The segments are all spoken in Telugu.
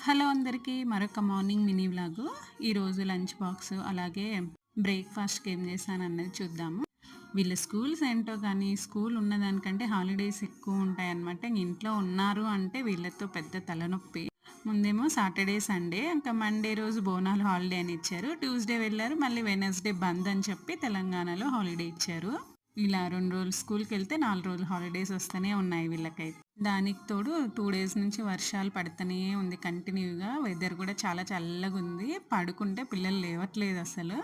హలో అందరికీ మరొక మార్నింగ్ మినీ వ్లాగు. ఈరోజు లంచ్ బాక్స్ అలాగే బ్రేక్ఫాస్ట్కి ఏం చేశానన్నది చూద్దాము. వీళ్ళ స్కూల్స్ ఏంటో కానీ స్కూల్ ఉన్నదానికంటే హాలిడేస్ ఎక్కువ ఉంటాయన్నమాట. ఇంట్లో ఉన్నారు అంటే వీళ్ళతో పెద్ద తలనొప్పి. ముందేమో సాటర్డే సండే, ఇంకా మండే రోజు బోనాలు హాలిడే అని ఇచ్చారు. ట్యూస్డే వెళ్ళారు, మళ్ళీ వెనస్డే బంద్ అని చెప్పి తెలంగాణలో హాలిడే ఇచ్చారు. ఇలా 2 రోజులు స్కూల్‌కెళ్తే 4 రోజులు హాలిడేస్ వస్తూనే ఉన్నాయి వీళ్ళకైతే. దానికి తోడు 2 డేస్ నుంచి వర్షాలు పడుతూనే ఉంది కంటిన్యూగా. వెదర్ కూడా చాలా చల్లగుంది. పడుకుంటే పిల్లలు లేవట్లేదసలు.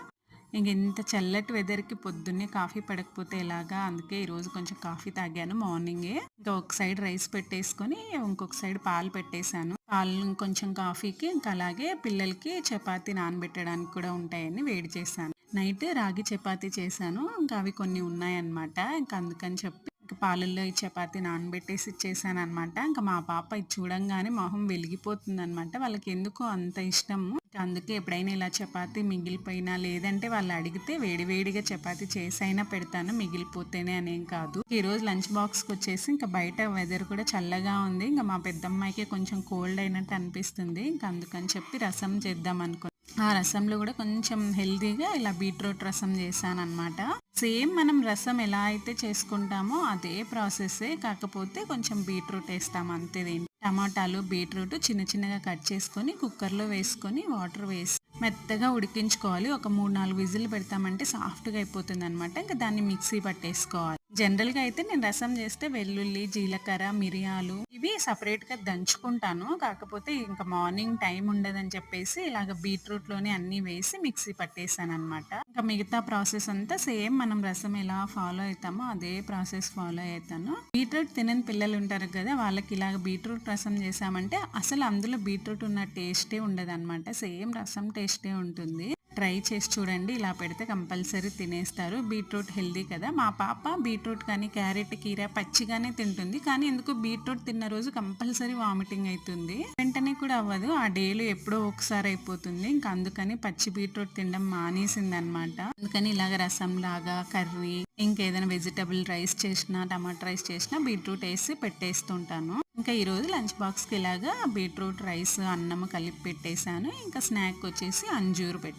ఇంత చల్లటి వెదర్‌కి పొద్దున్నే కాఫీ పడకపోతే ఎలాగా? అందుకే ఈరోజు కొంచెం కాఫీ తాగాను మార్నింగే. ఇంకా ఒక సైడ్ రైస్ పెట్టేసుకొని, ఇంకొక సైడ్ పాలు పెట్టేశాను. పాలు కొంచెం కాఫీకి, ఇంకా అలాగే పిల్లలకి చపాతీ నానబెట్టడానికి కూడా ఉంటాయని వేడి చేశాను. నైట్ రాగి చపాతీ చేశాను. ఇంకా అవి కొన్ని ఉన్నాయన్నమాట. ఇంకా అందుకని చెప్పి ఇంక పాలల్లో ఈ చపాతీ నానబెట్టేసి ఇచ్చేసాననమాట. ఇంకా మా పాప ఇది చూడంగానే మొహం వెలిగిపోతుందనమాట. వాళ్ళకి ఎందుకో అంత ఇష్టము. అందుకే ఎప్పుడైనా ఇలా చపాతీ మిగిలిపోయినా, లేదంటే వాళ్ళు అడిగితే వేడివేడిగా చపాతీ చేసైనా పెడతాను, మిగిలిపోతేనే అనేం కాదు. ఈరోజు లంచ్ బాక్స్కి వచ్చేసి ఇంకా బయట వెదర్ కూడా చల్లగా ఉంది. ఇంకా మా పెద్దమ్మాయికి కొంచెం కోల్డ్ అయినట్టు అనిపిస్తుంది. ఇంకా అందుకని చెప్పి రసం చేద్దాం అనుకున్నాను. ఆ రసంలో కూడా కొంచెం హెల్తీగా ఇలా బీట్రూట్ రసం చేశానన్నమాట. సేమ్ మనం రసం ఎలా అయితే చేసుకుంటామో అదే ప్రాసెస్సే, కాకపోతే కొంచెం బీట్రూట్ వేస్తాం అంతే. టమాటాలు, బీట్రూట్ చిన్న చిన్నగా కట్ చేసుకొని కుక్కర్లో వేసుకొని వాటర్ వేసి మెత్తగా ఉడికించుకోవాలి. ఒక 3-4 విజిల్ పెడతామంటే సాఫ్ట్గా అయిపోతుంది అనమాట. ఇంకా దాన్ని మిక్సీ పట్టేసుకోవాలి. జనరల్గా అయితే నేను రసం చేస్తే వెల్లుల్లి, జీలకర్ర, మిరియాలు ఇవి సపరేట్గా దంచుకుంటాను. కాకపోతే ఇంకా మార్నింగ్ టైం ఉండదని చెప్పేసి ఇలాగ బీట్రూట్లోనే అన్నీ వేసి మిక్సీ పట్టేసాను అనమాట. ఇంకా మిగతా ప్రాసెస్ అంతా సేమ్ మనం రసం ఎలా ఫాలో అవుతామో అదే ప్రాసెస్ ఫాలో అవుతాను. బీట్రూట్ తినని పిల్లలు ఉంటారు కదా, వాళ్ళకి ఇలాగ బీట్రూట్ రసం చేసామంటే అసలు అందులో బీట్రూట్ ఉన్న టేస్టే ఉండదు అనమాట. సేమ్ రసం టేస్టే ఉంటుంది. ట్రై చేసి చూడండి. ఇలా పెడితే కంపల్సరీ తినేస్తారు. బీట్రూట్ హెల్దీ కదా. మా పాప బీట్రూట్ కానీ క్యారెట్, కీర పచ్చిగానే తింటుంది. కానీ ఎందుకు బీట్రూట్ తిన్న రోజు కంపల్సరీ వామిటింగ్ అవుతుంది. వెంటనే కూడా అవ్వదు, ఆ డేలో ఎప్పుడో ఒకసారి అయిపోతుంది. ఇంకా అందుకని పచ్చి బీట్రూట్ తినడం మానేసింది అనమాట. అందుకని ఇలాగ రసం లాగా, కర్రీ, ఇంకేదైనా వెజిటబుల్ రైస్ చేసినా, టమాటా రైస్ చేసినా బీట్రూట్ వేసి పెట్టేస్తుంటాను. ఇంకా ఈరోజు లంచ్ బాక్స్కి ఇలాగా బీట్రూట్ రైస్, అన్నం కలిపి పెట్టేశాను. ఇంకా స్నాక్ వచ్చేసి అంజూరు